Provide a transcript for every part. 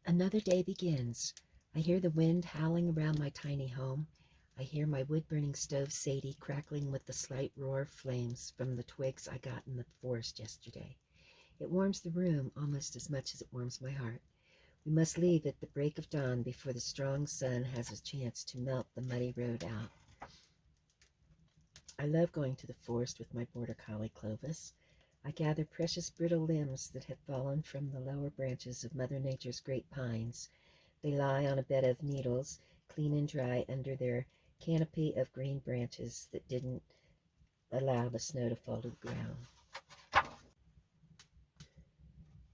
Another day begins. I hear the wind howling around my tiny home. I hear my wood-burning stove Sadie crackling with the slight roar of flames from the twigs I got in the forest yesterday. It warms the room almost as much as it warms my heart. We must leave at the break of dawn before the strong sun has a chance to melt the muddy road out. I love going to the forest with my Border Collie Clovis. I gather precious brittle limbs that have fallen from the lower branches of Mother Nature's great pines. They lie on a bed of needles, clean and dry under their canopy of green branches that didn't allow the snow to fall to the ground.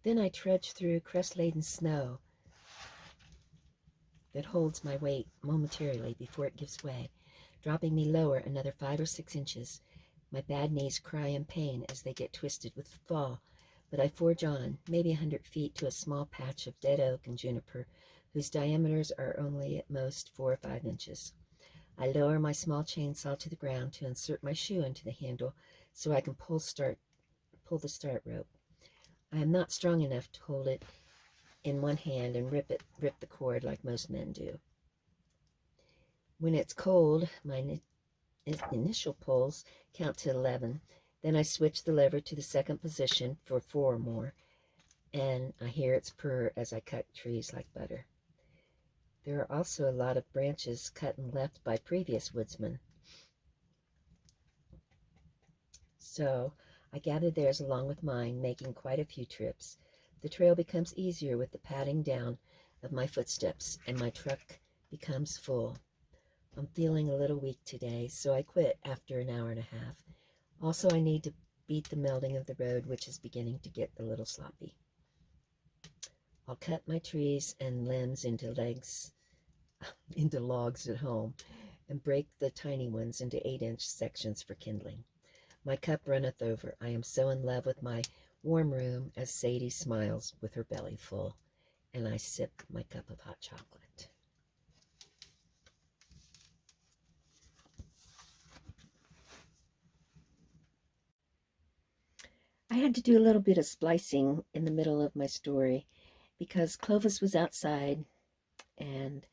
Then I trudge through crust-laden snow that holds my weight momentarily before it gives way, dropping me lower another 5 or 6 inches. My bad knees cry in pain as they get twisted with the fall, but I forge on, maybe 100 feet, to a small patch of dead oak and juniper, whose diameters are only at most 4 or 5 inches. I lower my small chainsaw to the ground to insert my shoe into the handle so I can pull the start rope. I am not strong enough to hold it in one hand and rip the cord like most men do. When it's cold, my initial pulls count to 11. Then I switch the lever to the second position for 4 or more, and I hear its purr as I cut trees like butter. There are also a lot of branches cut and left by previous woodsmen, so I gather theirs along with mine, making quite a few trips. The trail becomes easier with the patting down of my footsteps, and my truck becomes full. I'm feeling a little weak today, so I quit after an hour and a half. Also, I need to beat the melting of the road, which is beginning to get a little sloppy. I'll cut my trees and limbs into logs at home, and break the tiny ones into 8-inch sections for kindling. My cup runneth over. I am so in love with my warm room as Sadie smiles with her belly full, and I sip my cup of hot chocolate. I had to do a little bit of splicing in the middle of my story because Clovis was outside and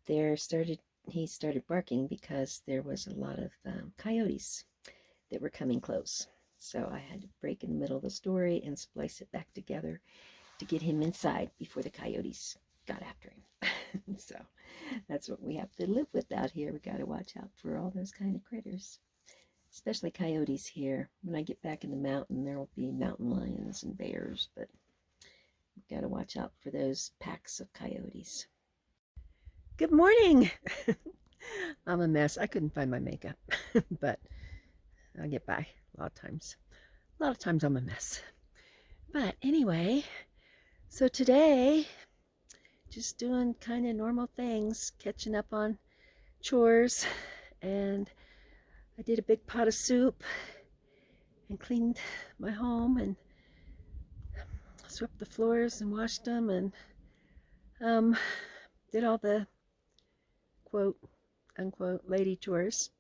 he started barking because there was a lot of coyotes that were coming close. So I had to break in the middle of the story and splice it back together to get him inside before the coyotes got after him. So that's what we have to live with out here. We got to watch out for all those kind of critters, especially coyotes here. When I get back in the mountain, there will be mountain lions and bears, but we've got to watch out for those packs of coyotes. Good morning. I'm a mess. I couldn't find my makeup, but I'll get by. A lot of times I'm a mess. But anyway, so today, just doing kind of normal things, catching up on chores, and I did a big pot of soup and cleaned my home and swept the floors and washed them, and did all the quote unquote lady chores.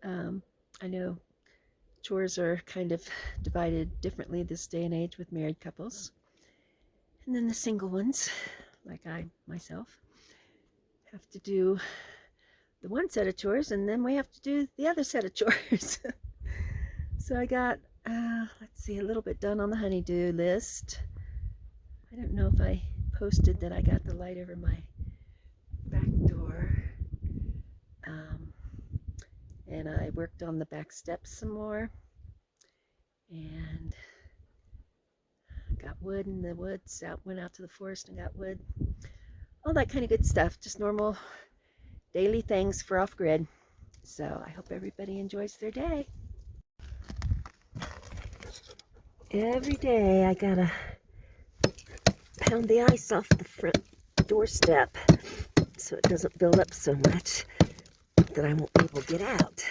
I know chores are kind of divided differently this day and age with married couples, and then the single ones like I myself have to do the one set of chores, and then we have to do the other set of chores. So I got let's see, a little bit done on the honeydew list. I don't know if I posted that I got the light over my back door, and I worked on the back steps some more, and got wood in the woods, went out to the forest and got wood, all that kind of good stuff, just normal daily things for off-grid. So I hope everybody enjoys their day. Every day I gotta pound the ice off the front doorstep so it doesn't build up so much that I won't be able to get out.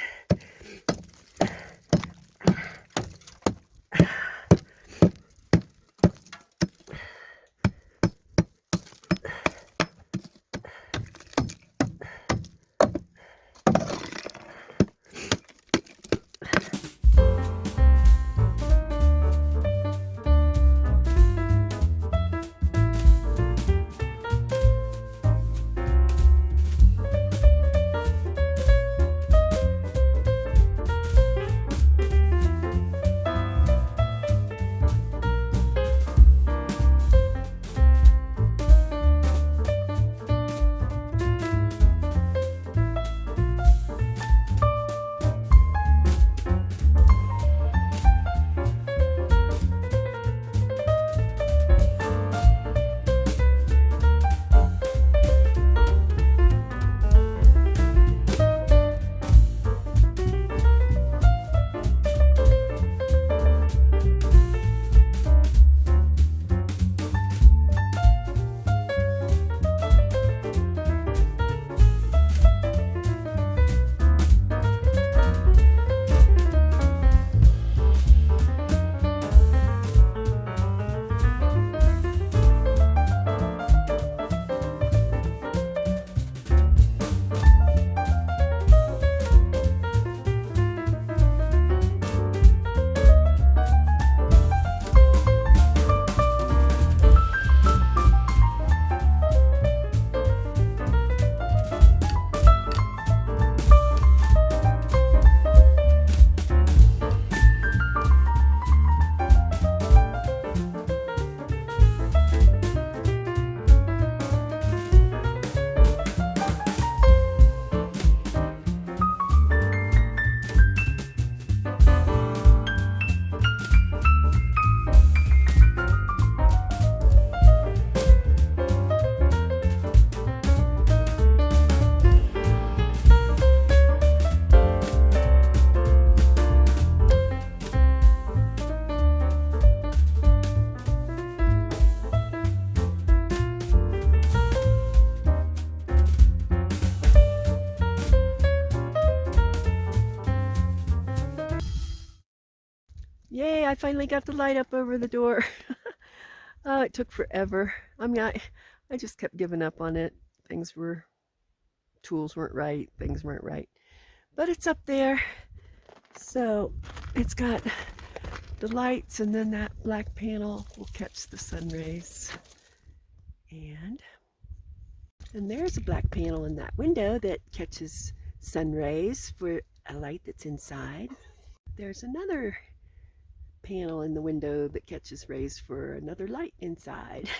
I finally got the light up over the door. Oh, it took forever. I mean, I just kept giving up on it. Tools weren't right, things weren't right. But it's up there. So it's got the lights, and then that black panel will catch the sun rays. And there's a black panel in that window that catches sun rays for a light that's inside. There's another panel in the window that catches rays for another light inside.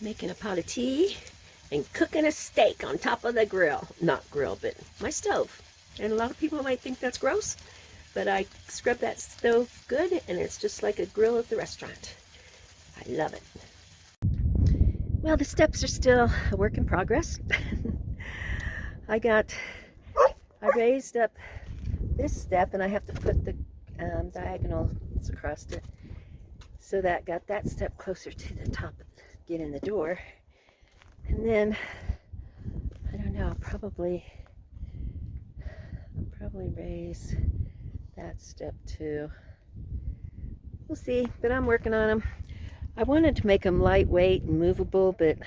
Making a pot of tea and cooking a steak on top of the grill. Not grill, but my stove. And a lot of people might think that's gross, but I scrub that stove good, and it's just like a grill at the restaurant. I love it. Well, the steps are still a work in progress. I raised up this step, and I have to put the diagonals across it, so that got that step closer to the top, get in the door. And then I don't know, I'll probably raise that step too. We'll see, but I'm working on them. I wanted to make them lightweight and movable, but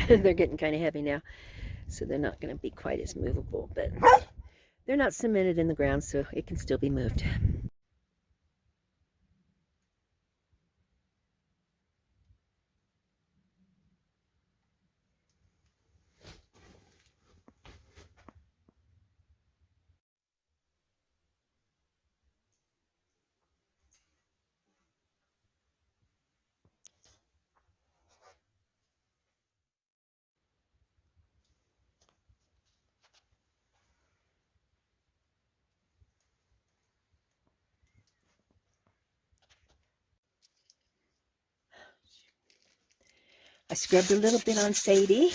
they're getting kind of heavy now, so they're not going to be quite as movable, but they're not cemented in the ground, so it can still be moved. I scrubbed a little bit on Sadie.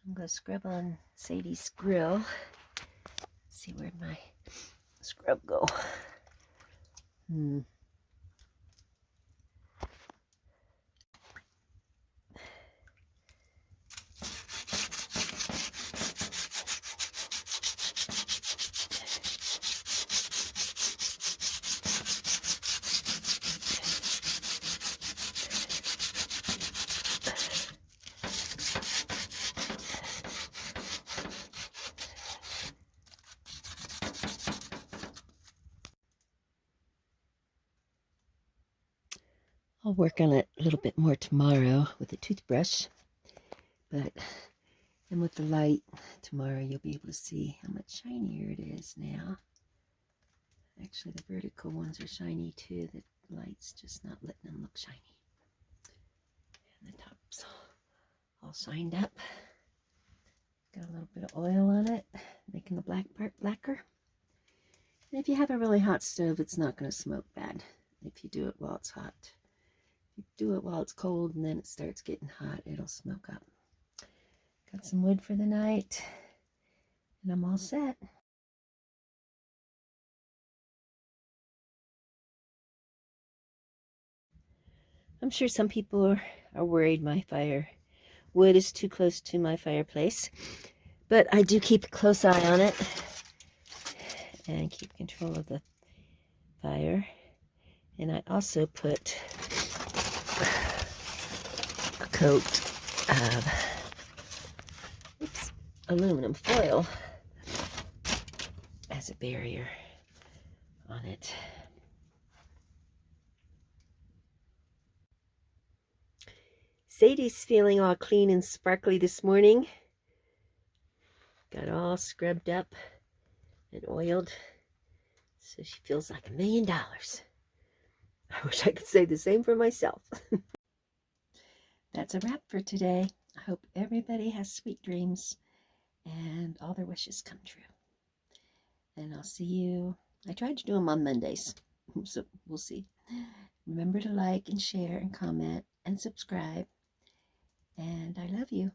I'm going to scrub on Sadie's grill. Let's see, where'd my scrub go? I'll work on it a little bit more tomorrow with a toothbrush, but then with the light tomorrow you'll be able to see how much shinier it is now. Actually, the vertical ones are shiny too. The light's just not letting them look shiny. And the top's all shined up. Got a little bit of oil on it, making the black part blacker. And if you have a really hot stove, it's not going to smoke bad if you do it while it's hot. If you do it while it's cold and then it starts getting hot, it'll smoke up. Got some wood for the night, and I'm all set. I'm sure some people are worried my firewood is too close to my fireplace, but I do keep a close eye on it and keep control of the fire. And I also put a coat of aluminum foil as a barrier on it. Sadie's feeling all clean and sparkly this morning. Got all scrubbed up and oiled. So she feels like $1 million. I wish I could say the same for myself. That's a wrap for today. I hope everybody has sweet dreams and all their wishes come true. And I'll see you. I tried to do them on Mondays, so we'll see. Remember to like and share and comment and subscribe. And I love you.